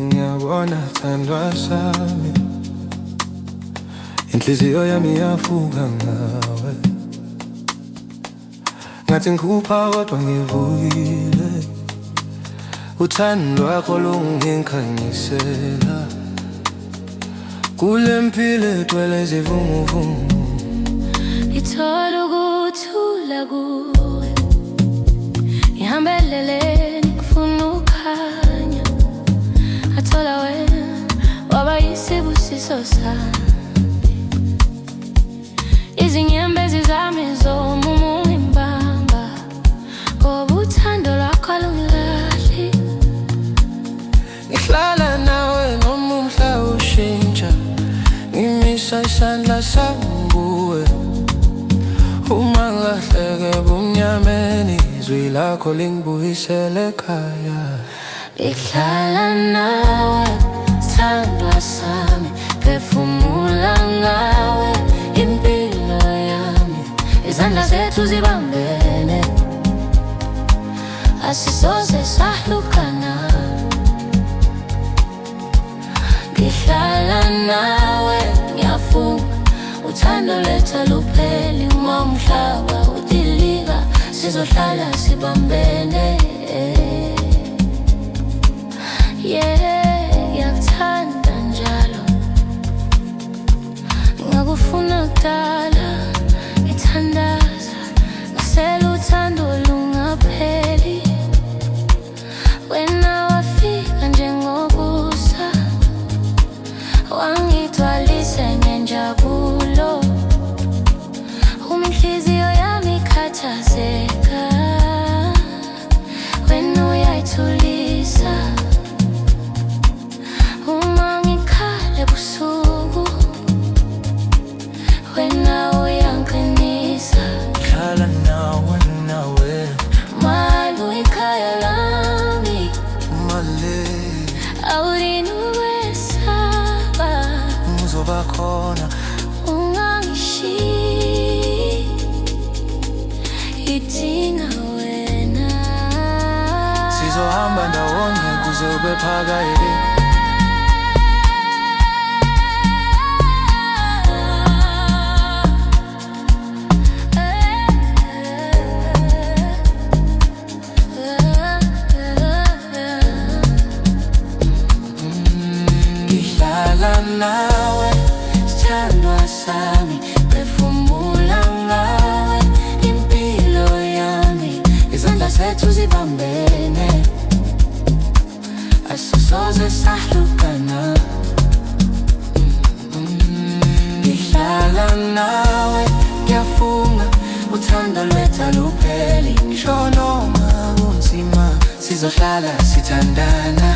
Ngiyabona thandwa sami, inhliziyo yami yafuka ngawe. Ngathi ngikhupha kodwa ngivuyile, uthando lwakho lunginkhanyisela. Kule mpilo egcwele izivunguvugu, ngithola ukuthula kuwe, ngihambelele ngifuna ukukhanya. Ngathola wena waba yisibusiso sami, izinyembezi zami zomumo ungimbamba, ngoba uthando lwakho alungilahli. ngihlala nawe noma umhlaba ushintsha, ngimisa isandla sami kuwe. Uma ngilahleke bumnyameni, izwi lakho lingibuyisele ekhaya. Ngihlala nawe thandwa sami, phefumula ngawe impilo yami. Izandla zethu zibambene, asisoze sahlukana. Ngihlala nawe ngiyafunga, uthando lethu alupheli. Uma umhlaba udilika, sizohlala sibambene. Ngiyakuthanda njalo, ngakufuna kudala. Ngithandaza ngasela uthando lungapheli. Wena wafika njengokusa, wangigcwalisa ngenjabulo. Uma inhliziyo yami ikhathazeka, wena uyayithulisa. Uma ngikhala ebusuku, wena uyangiqinisa. Ngihlala nawe Malu ikhaya lami, male, awulini ukwesaba. ngizoba khona. Ungangishiyi, ngidinga wena. Sizohamba ndawonye kuze ube phakade. Ngihlala nawe Thandwa sami, phefumula ngawe impilo yami. izandla zethu zibambene, asisoze sahlukana. Ngihlala nawe ngiyafunga, uthando lwethu alupheli. Ngisho noma kunzima, sizohlala sithandana.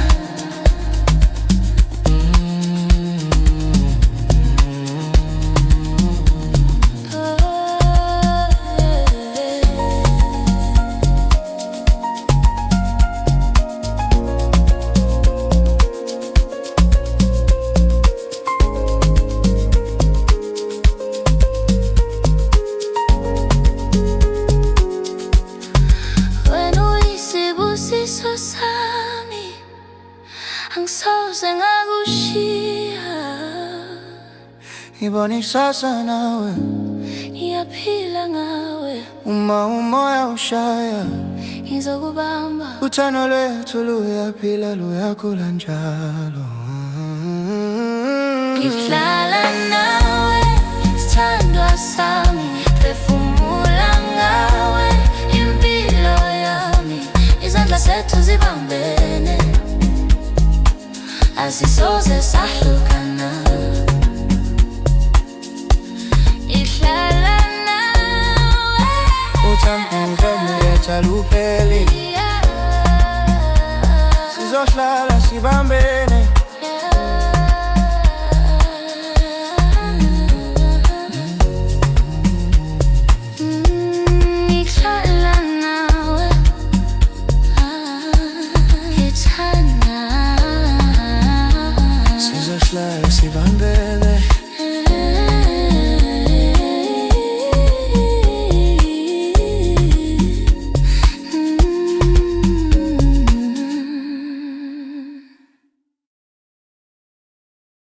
Sami, angisoze ngakushiya. Ngibona ikusasa nawe, Ngiyaphila ngawe, uma umoya ushaya. ngizokubamba. Uthando lwethu luyaphila, luyakhula njalo. Ngihlala nawe thandwa sami, phefumula ngawe impilo yami. Izandla zethu zibambene, asisoze sahlukana. Ngihlala nawe, Uthando lwethu alupheli, sizohlala sibambene. Ngihlala nawe, ngithanda ngawe